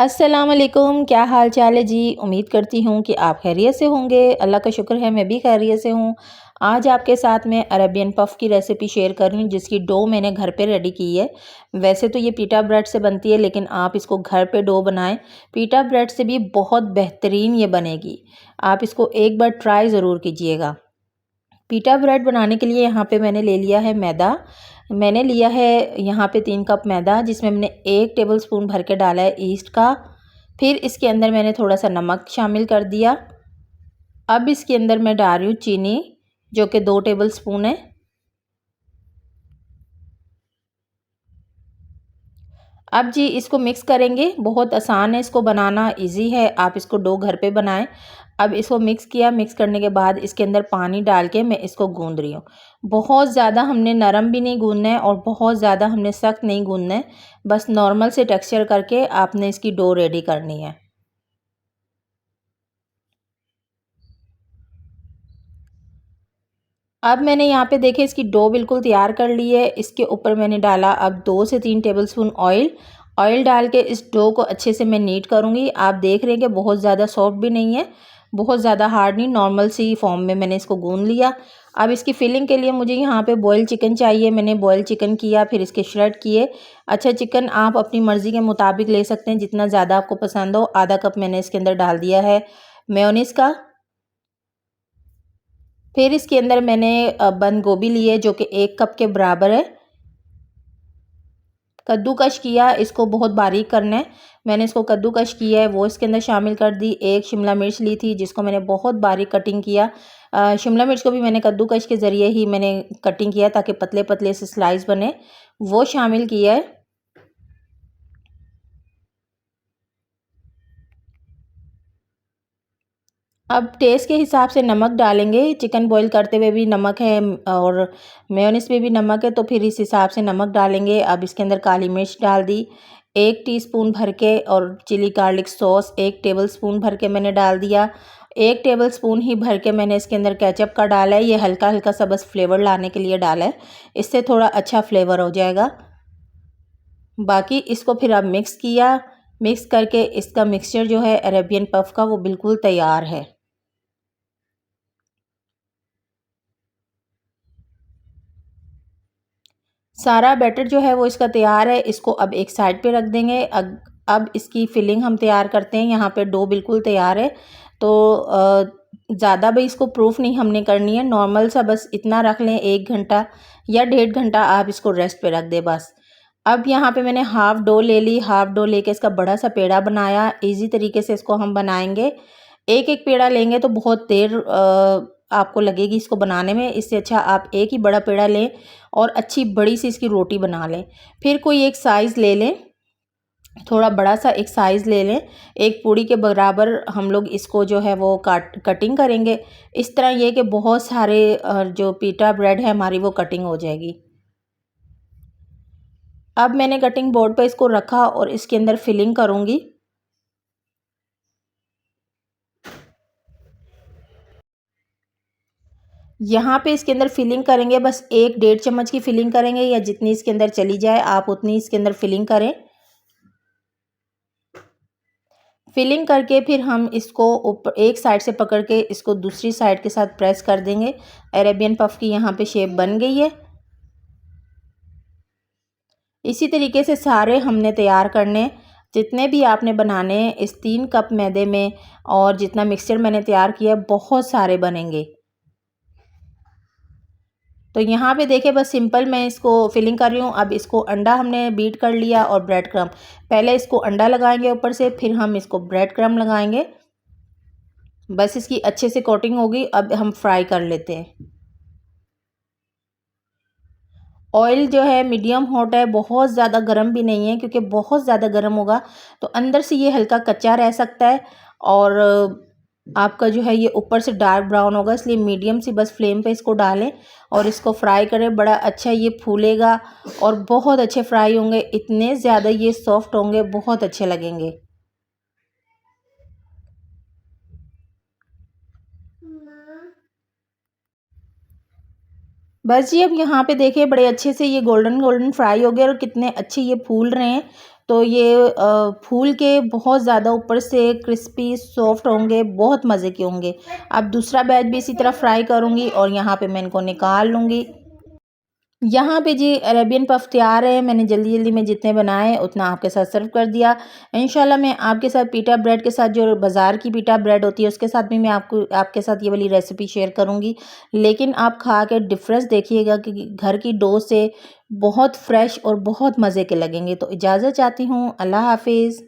अस्सलाम वालेकुम, क्या हाल चाल है जी। उम्मीद करती हूँ कि आप खैरियत से होंगे। अल्लाह का शुक्र है मैं भी खैरियत से हूँ। आज आपके साथ मैं अरेबियन पफ़ की रेसिपी शेयर कर रही हूँ जिसकी डो मैंने घर पे रेडी की है। वैसे तो ये पीटा ब्रेड से बनती है लेकिन आप इसको घर पे डो बनाएं, पीटा ब्रेड से भी बहुत बेहतरीन ये बनेगी। आप इसको एक बार ट्राई ज़रूर कीजिएगा। पीटा ब्रेड बनाने के लिए यहाँ पे मैंने ले लिया है मैदा। मैंने लिया है यहाँ पे 3 कप मैदा, जिसमें मैंने 1 टेबलस्पून भर के डाला है ईस्ट का। फिर इसके अंदर मैंने थोड़ा सा नमक शामिल कर दिया। अब इसके अंदर मैं डाल रही हूँ चीनी, जो कि 2 टेबलस्पून है। अब जी इसको मिक्स करेंगे। बहुत आसान है इसको बनाना, इजी है, आप इसको डो घर पे बनाएं। अब इसको मिक्स किया। मिक्स करने के बाद इसके अंदर पानी डाल के मैं इसको गूंद रही हूँ। बहुत ज़्यादा हमने नरम भी नहीं गूंदना है और बहुत ज़्यादा हमने सख्त नहीं गूंदना है। बस नॉर्मल से टेक्सचर करके आपने इसकी डो रेडी करनी है। अब मैंने यहाँ पे देखे इसकी डो बिल्कुल तैयार कर ली है। इसके ऊपर मैंने डाला अब 2 से 3 टेबलस्पून ऑयल। ऑयल डाल के इस डो को अच्छे से मैं नीट करूँगी। आप देख रहे हैं कि बहुत ज़्यादा सॉफ्ट भी नहीं है, बहुत ज़्यादा हार्ड नहीं, नॉर्मल सी फॉर्म में मैंने इसको गूंद लिया। अब इसकी फिलिंग के लिए मुझे यहाँ पे बॉयल चिकन चाहिए। मैंने बॉयल चिकन किया, फिर इसके श्रेड किए। अच्छा, चिकन आप अपनी मर्ज़ी के मुताबिक ले सकते हैं, जितना ज़्यादा आपको पसंद हो। आधा कप मैंने इसके अंदर डाल दिया है मेयोनीज़ का। फिर इसके अंदर मैंने बंद गोभी ली है, जो कि 1 कप के बराबर है। कद्दूकश किया, इसको बहुत बारीक करना है। मैंने इसको कद्दूकश किया है, वो इसके अंदर शामिल कर दी। 1 शिमला मिर्च ली थी जिसको मैंने बहुत बारीक कटिंग किया। शिमला मिर्च को भी मैंने कद्दूकश के ज़रिए ही मैंने कटिंग किया ताकि पतले पतले से स्लाइस बने, वो शामिल किया है। अब टेस्ट के हिसाब से नमक डालेंगे। चिकन बॉईल करते हुए भी नमक है और मेयोनीज़ में भी नमक है, तो फिर इस हिसाब से नमक डालेंगे। अब इसके अंदर काली मिर्च डाल दी 1 टीस्पून भर के, और चिली गार्लिक सॉस 1 टेबलस्पून भर के मैंने डाल दिया। 1 टेबलस्पून ही भर के मैंने इसके अंदर केचप का डाला है। ये हल्का हल्का सा बस फ्लेवर लाने के लिए डाला है, इससे थोड़ा अच्छा फ्लेवर हो जाएगा। बाकी इसको फिर अब मिक्स किया। मिक्स करके इसका मिक्सचर जो है अरेबियन पफ का, वो बिल्कुल तैयार है। सारा बैटर जो है वो इसका तैयार है। इसको अब एक साइड पे रख देंगे। अब इसकी फिलिंग हम तैयार करते हैं। यहाँ पे डो बिल्कुल तैयार है, तो ज़्यादा भी इसको प्रूफ नहीं हमने करनी है। नॉर्मल सा बस इतना रख लें, 1 घंटा या 1.5 घंटा आप इसको रेस्ट पे रख दें बस। अब यहाँ पे मैंने हाफ़ डो ले ली। हाफ़ डो लेके इसका बड़ा सा पेड़ा बनाया। इजी तरीके से इसको हम बनाएंगे। एक एक पेड़ा लेंगे तो बहुत देर आपको लगेगी इसको बनाने में। इससे अच्छा आप एक ही बड़ा पेड़ा लें और अच्छी बड़ी सी इसकी रोटी बना लें। फिर कोई एक साइज़ ले लें, थोड़ा बड़ा सा एक साइज़ ले लें। एक पूड़ी के बराबर हम लोग इसको जो है वो कटिंग करेंगे। इस तरह ये कि बहुत सारे जो पीटा ब्रेड है हमारी, वो कटिंग हो जाएगी। अब मैंने कटिंग बोर्ड पे इसको रखा और इसके अंदर फिलिंग करूँगी। यहाँ पे इसके अंदर फिलिंग करेंगे, बस 1 डेढ़ चम्मच की फिलिंग करेंगे, या जितनी इसके अंदर चली जाए आप उतनी इसके अंदर फिलिंग करें। फिलिंग करके फिर हम इसको ऊपर एक साइड से पकड़ के इसको दूसरी साइड के साथ प्रेस कर देंगे। अरेबियन पफ की यहाँ पे शेप बन गई है। इसी तरीके से सारे हमने तैयार करने, जितने भी आपने बनाने हैं इस 3 कप मैदे में, और जितना मिक्सचर मैंने तैयार किया बहुत सारे बनेंगे। तो यहाँ पे देखिए बस सिंपल मैं इसको फिलिंग कर रही हूँ। अब इसको अंडा हमने बीट कर लिया और ब्रेड क्रम्ब। पहले इसको अंडा लगाएंगे ऊपर से, फिर हम इसको ब्रेड क्रम्ब लगाएंगे। बस इसकी अच्छे से कोटिंग होगी। अब हम फ्राई कर लेते हैं। ऑयल जो है मीडियम हॉट है, बहुत ज़्यादा गर्म भी नहीं है, क्योंकि बहुत ज़्यादा गर्म होगा तो अंदर से ये हल्का कच्चा रह सकता है और आपका जो है ये ऊपर से डार्क ब्राउन होगा। इसलिए मीडियम सी बस फ्लेम पे इसको डालें और इसको फ्राई करें। बड़ा अच्छा ये फूलेगा और बहुत अच्छे फ्राई होंगे। इतने ज़्यादा ये सॉफ्ट होंगे, बहुत अच्छे लगेंगे। बस जी अब यहाँ पे देखिए बड़े अच्छे से ये गोल्डन गोल्डन फ्राई हो गए और कितने अच्छे ये फूल रहे हैं। तो ये फूल के बहुत ज़्यादा ऊपर से क्रिस्पी सॉफ्ट होंगे, बहुत मज़े के होंगे। अब दूसरा बैच भी इसी तरह फ्राई करूँगी और यहाँ पे मैं इनको निकाल लूँगी। यहाँ पे जी अरेबियन पफ़ तैयार है। मैंने जल्दी-जल्दी में जितने बनाए उतना आपके साथ सर्व कर दिया। इंशाल्लाह मैं आपके साथ पीटा ब्रेड के साथ जो बाज़ार की पीटा ब्रेड होती है उसके साथ भी मैं आपके साथ ये वाली रेसिपी शेयर करूँगी। लेकिन आप खा के डिफ़रेंस देखिएगा कि घर की डो से बहुत फ्रेश और बहुत मज़े के लगेंगे। तो इजाज़त चाहती हूँ। अल्लाह हाफ़िज़।